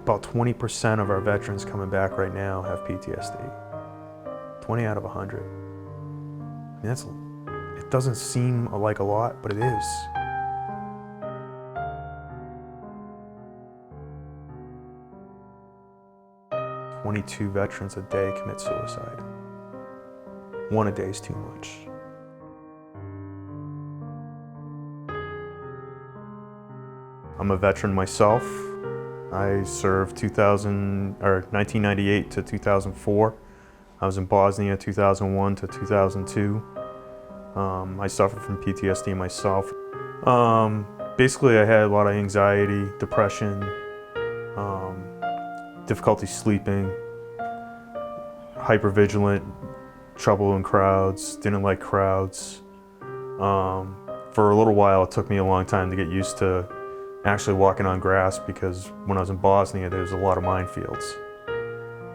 About 20% of our veterans coming back right now have PTSD. 20 out of 100. I mean, it doesn't seem like a lot, but it is. "22 veterans a day commit suicide. One a day is too much." I'm a veteran myself. I served 1998 to 2004. I was in Bosnia 2001 to 2002. I suffered from PTSD myself. Basically, I had a lot of anxiety, depression, difficulty sleeping, hypervigilant, trouble in crowds, didn't like crowds. For a little while, it took me a long time to get used to actually walking on grass, because when I was in Bosnia, there was a lot of minefields.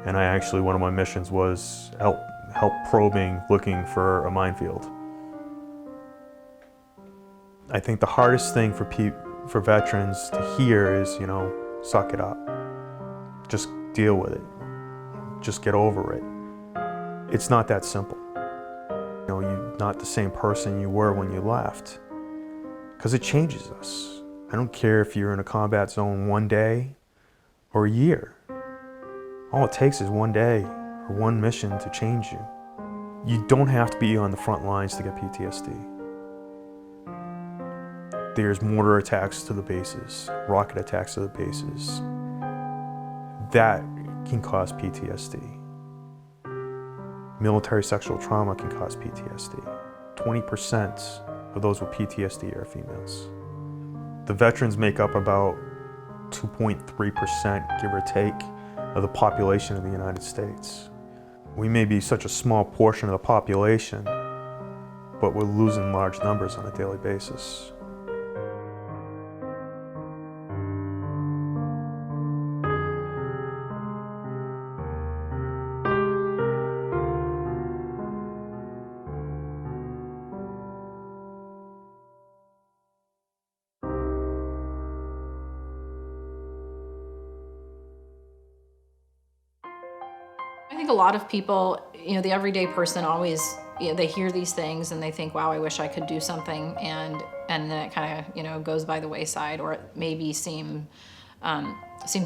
And one of my missions was help probing, looking for a minefield. I think the hardest thing for veterans to hear is, suck it up. Just deal with it. Just get over it. It's not that simple. You're not the same person you were when you left, because it changes us. I don't care if you're in a combat zone one day or a year. All it takes is one day or one mission to change you. You don't have to be on the front lines to get PTSD. There's mortar attacks to the bases, rocket attacks to the bases. That can cause PTSD. Military sexual trauma can cause PTSD. 20% of those with PTSD are females. The veterans make up about 2.3%, give or take, of the population of the United States. We may be such a small portion of the population, but we're losing large numbers on a daily basis. I think a lot of people, the everyday person always, they hear these things and they think, wow, I wish I could do something, and then it kind of, goes by the wayside, or it maybe seems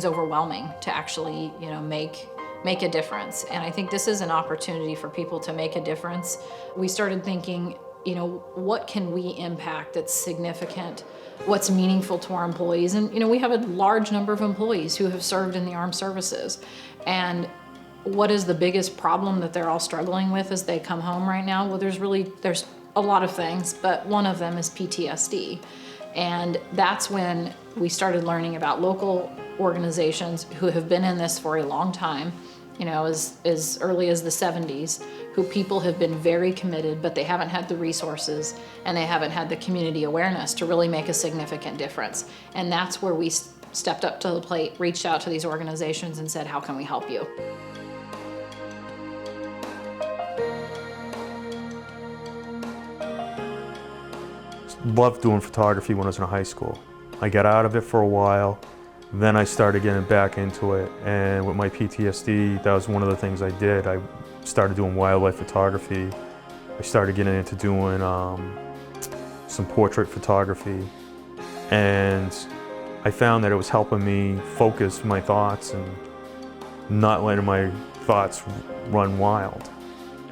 overwhelming to actually, make a difference. And I think this is an opportunity for people to make a difference. We started thinking, what can we impact that's significant? What's meaningful to our employees? And, we have a large number of employees who have served in the armed services. And what is the biggest problem that they're all struggling with as they come home right now? Well, there's a lot of things, but one of them is PTSD. And that's when we started learning about local organizations who have been in this for a long time, as early as the 70s, who people have been very committed, but they haven't had the resources and they haven't had the community awareness to really make a significant difference. And that's where we stepped up to the plate, reached out to these organizations and said, how can we help you? Loved doing photography when I was in high school. I got out of it for a while, then I started getting back into it, and with my PTSD, that was one of the things I did. I started doing wildlife photography. I started getting into doing some portrait photography, and I found that it was helping me focus my thoughts and not letting my thoughts run wild.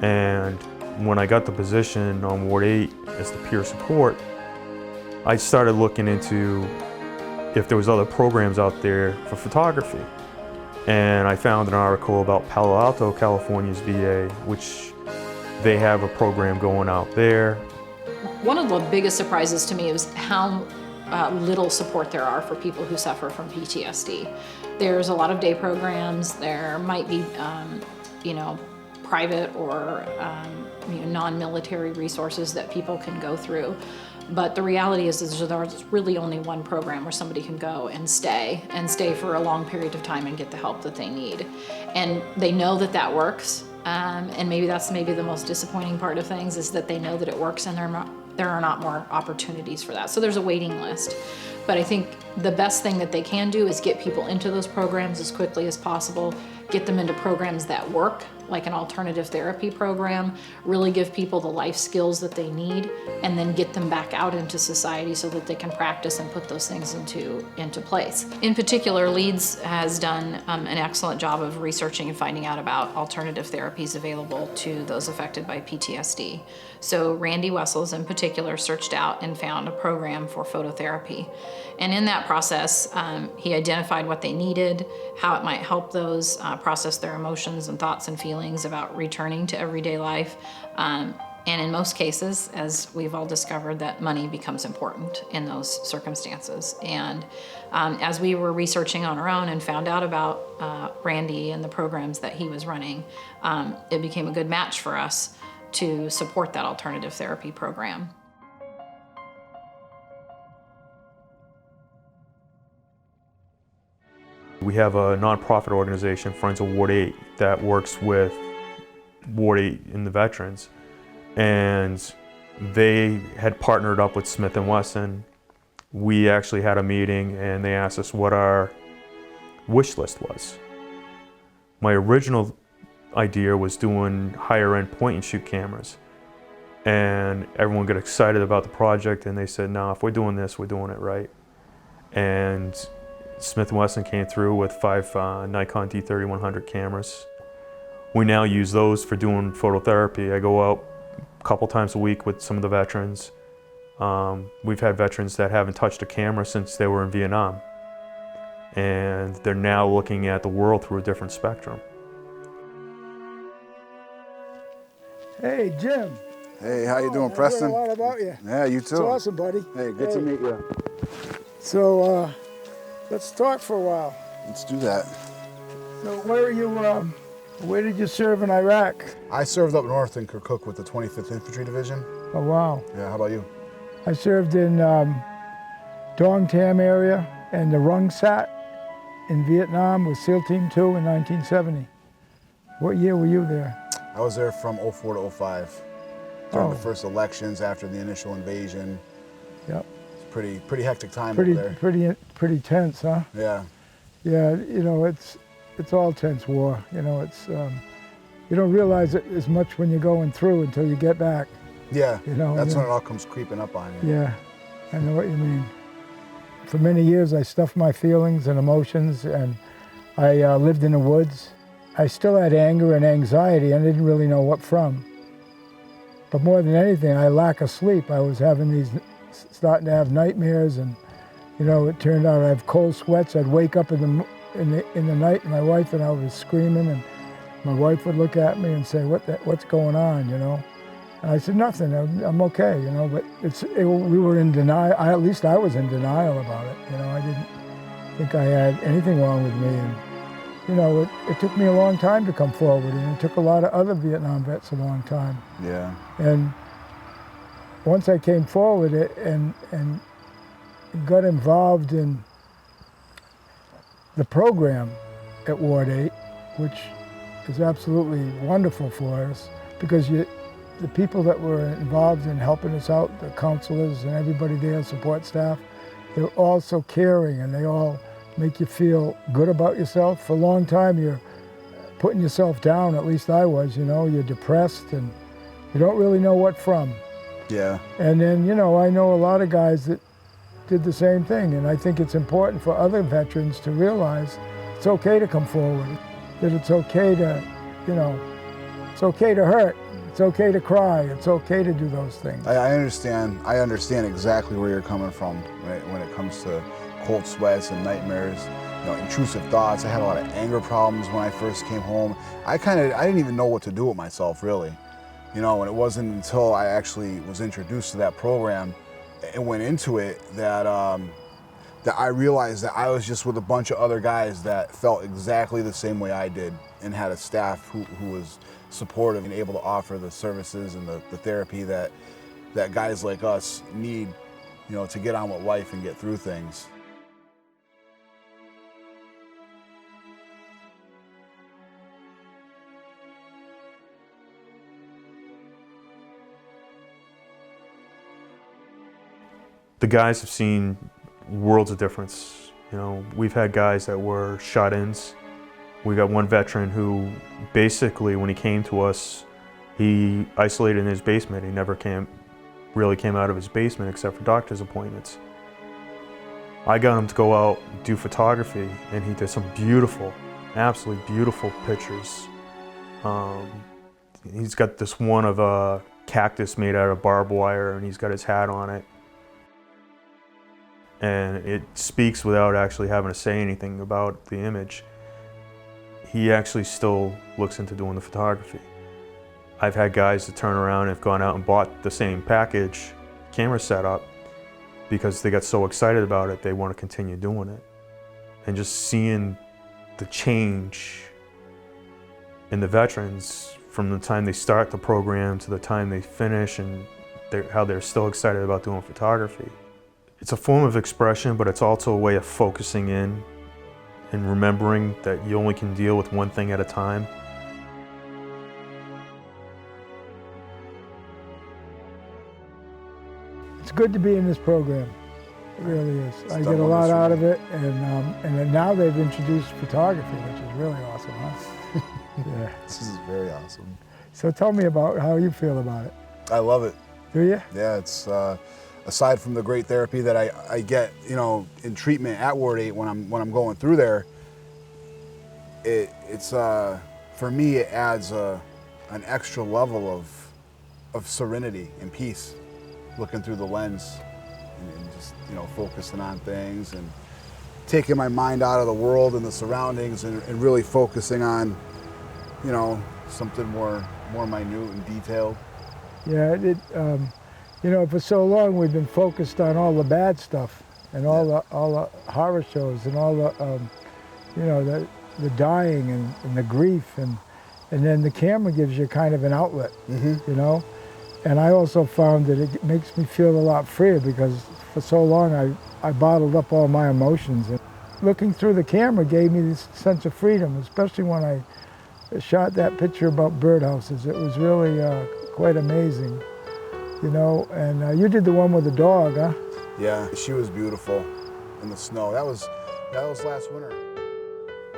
And when I got the position on Ward 8 as the peer support, I started looking into if there was other programs out there for photography. And I found an article about Palo Alto, California's VA, which they have a program going out there. One of the biggest surprises to me was how little support there are for people who suffer from PTSD. There's a lot of day programs. There might be, private or non-military resources that people can go through. But the reality is there's really only one program where somebody can go and stay for a long period of time and get the help that they need. And they know that works. And maybe that's the most disappointing part of things, is that they know that it works and there are not more opportunities for that. So there's a waiting list. But I think the best thing that they can do is get people into those programs as quickly as possible, get them into programs that work, like an alternative therapy program, really give people the life skills that they need, and then get them back out into society so that they can practice and put those things into place. In particular, Leeds has done an excellent job of researching and finding out about alternative therapies available to those affected by PTSD. So Randy Wessels in particular searched out and found a program for phototherapy. And in that process, he identified what they needed, how it might help those process their emotions and thoughts and feelings about returning to everyday life. And in most cases, as we've all discovered, that money becomes important in those circumstances. And as we were researching on our own and found out about Randy and the programs that he was running, it became a good match for us to support that alternative therapy program. We have a nonprofit organization, Friends of Ward 8, that works with Ward 8 and the veterans. And they had partnered up with Smith & Wesson. We actually had a meeting and they asked us what our wish list was. My original idea was doing higher end point and shoot cameras. And everyone got excited about the project and they said, no, if we're doing this, we're doing it right. And Smith & Wesson came through with 5 Nikon D3100 cameras. We now use those for doing phototherapy. I go out a couple times a week with some of the veterans. We've had veterans that haven't touched a camera since they were in Vietnam. And they're now looking at the world through a different spectrum. Hey, Jim. Hey, how you doing, I Preston? heard a lot about you. Yeah, you too. It's awesome, buddy. Hey, good to meet you. So, let's talk for a while. Let's do that. So, where did you serve in Iraq? I served up north in Kirkuk with the 25th Infantry Division. Oh, wow. Yeah, how about you? I served in Dong Tam area and the Rung Sat in Vietnam with SEAL Team 2 in 1970. What year were you there? I was there from 04 to 05. During Oh. the first elections after the initial invasion. Yep. It's pretty hectic time over there. Pretty tense, huh? Yeah. Yeah, you know, it's all tense war. You know, it's you don't realize it as much when you're going through until you get back. Yeah, You know, that's yeah. when it all comes creeping up on you. Yeah, I know what you mean. For many years, I stuffed my feelings and emotions, and I lived in the woods. I still had anger and anxiety, and I didn't really know what from. But more than anything, I lack of sleep. I was starting to have nightmares, and you know, it turned out I have cold sweats. I'd wake up in the night, and my wife and I was screaming, and my wife would look at me and say, "What's going on?" You know. And I said, nothing, I'm okay, you know, but we were in denial, at least I was in denial about it, you know, I didn't think I had anything wrong with me, and, you know, it took me a long time to come forward, and it took a lot of other Vietnam vets a long time. Yeah. And once I came forward and got involved in the program at Ward 8, which is absolutely wonderful for us, because the people that were involved in helping us out, the counselors and everybody there, support staff, they're all so caring and they all make you feel good about yourself. For a long time, you're putting yourself down, at least I was, you know, you're depressed and you don't really know what from. Yeah. And then, you know, I know a lot of guys that did the same thing, and I think it's important for other veterans to realize it's okay to come forward, that it's okay to, you know, it's okay to hurt. It's okay to cry. It's okay to do those things. I understand exactly where you're coming from when it comes to cold sweats and nightmares, you know, intrusive thoughts. I had a lot of anger problems when I first came home. I didn't even know what to do with myself, really. You know, and it wasn't until I actually was introduced to that program and went into it that I realized that I was just with a bunch of other guys that felt exactly the same way I did and had a staff who was supportive and able to offer the services and the therapy that guys like us need, you know, to get on with life and get through things. The guys have seen worlds of difference. You know, we've had guys that were shut-ins. We got one veteran who basically, when he came to us, he isolated in his basement. He never really came out of his basement except for doctor's appointments. I got him to go out and do photography, and he did some beautiful, absolutely beautiful pictures. He's got this one of a cactus made out of barbed wire, and he's got his hat on it. And it speaks without actually having to say anything about the image. He actually still looks into doing the photography. I've had guys that turn around and have gone out and bought the same package camera setup because they got so excited about it, they want to continue doing it. And just seeing the change in the veterans from the time they start the program to the time they finish, and how they're still excited about doing photography. It's a form of expression, but it's also a way of focusing in and remembering that you only can deal with one thing at a time. It's good to be in this program. It really is. I get a lot out of it, and then now they've introduced photography, which is really awesome, huh? Yeah. This is very awesome. So tell me about how you feel about it. I love it. Do you? Yeah, it's aside from the great therapy that I get, you know, in treatment at Ward 8 when I'm going through there. It's for me it adds an extra level of serenity and peace, looking through the lens and just, you know, focusing on things and taking my mind out of the world and the surroundings and really focusing on, you know, something more minute and detailed. Yeah, you know, for so long we've been focused on all the bad stuff and all the horror shows and all the, you know, the dying and the grief, and then the camera gives you kind of an outlet, you know. And I also found that it makes me feel a lot freer because for so long I bottled up all my emotions. And looking through the camera gave me this sense of freedom, especially when I shot that picture about birdhouses. It was really quite amazing, you know. And you did the one with the dog, huh? Yeah, she was beautiful in the snow. That was last winter.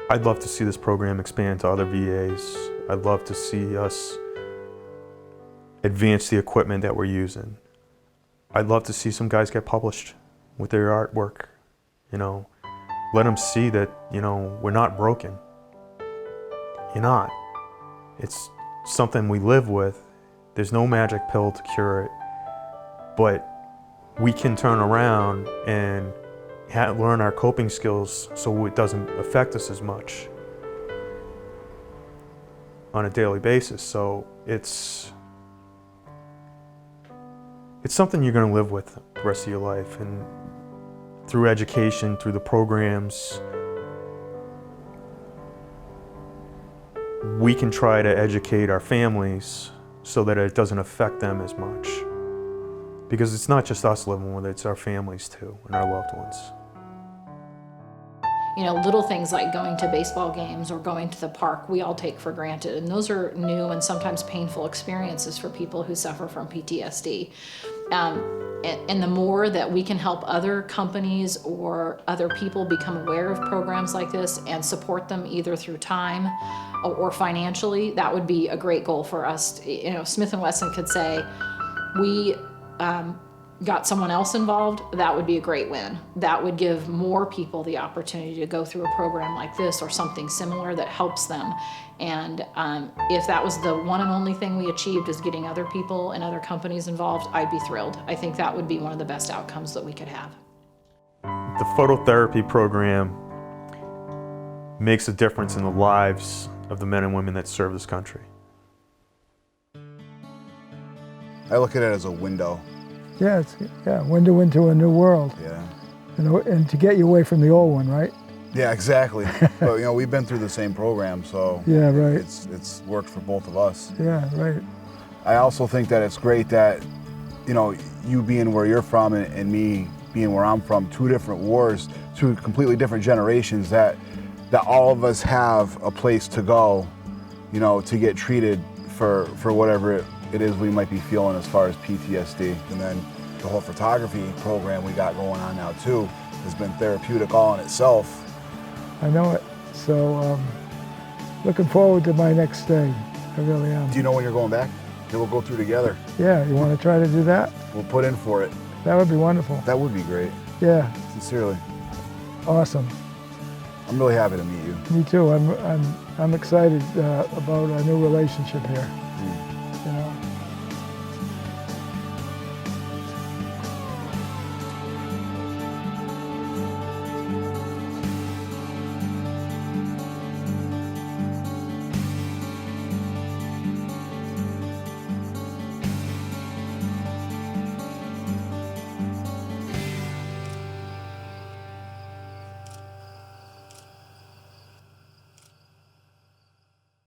I'd love to see this program expand to other VAs. I'd love to see us advance the equipment that we're using. I'd love to see some guys get published with their artwork, you know. Let them see that, you know, we're not broken. You're not. It's something we live with. There's no magic pill to cure it. But we can turn around and learn our coping skills so it doesn't affect us as much on a daily basis. So it's something you're going to live with the rest of your life. And through education, through the programs, we can try to educate our families so that it doesn't affect them as much. Because it's not just us living with it, it's our families too, and our loved ones. You know, little things like going to baseball games or going to the park, we all take for granted. And those are new and sometimes painful experiences for people who suffer from PTSD. And the more that we can help other companies or other people become aware of programs like this and support them either through time or financially, that would be a great goal for us. You know, Smith Wesson could say, we got someone else involved, that would be a great win. That would give more people the opportunity to go through a program like this or something similar that helps them. And if that was the one and only thing we achieved is getting other people and other companies involved, I'd be thrilled. I think that would be one of the best outcomes that we could have. The phototherapy program makes a difference in the lives of the men and women that serve this country. I look at it as a window. Yeah, window into a new world. Yeah. You know, and to get you away from the old one, right? Yeah, exactly. But you know, we've been through the same program, so yeah, right. It's worked for both of us. Yeah, right. I also think that it's great that, you know, you being where you're from and me being where I'm from, two different wars, two completely different generations, that all of us have a place to go, you know, to get treated for whatever it is we might be feeling as far as PTSD. And then the whole photography program we got going on now too, has been therapeutic all in itself. I know it. So looking forward to my next stay. I really am. Do you know when you're going back? Then we'll go through together. Yeah, you want to try to do that? We'll put in for it. That would be wonderful. That would be great. Yeah, Sincerely. awesome. I'm really happy to meet you. Me too. I'm excited about our new relationship here. Mm.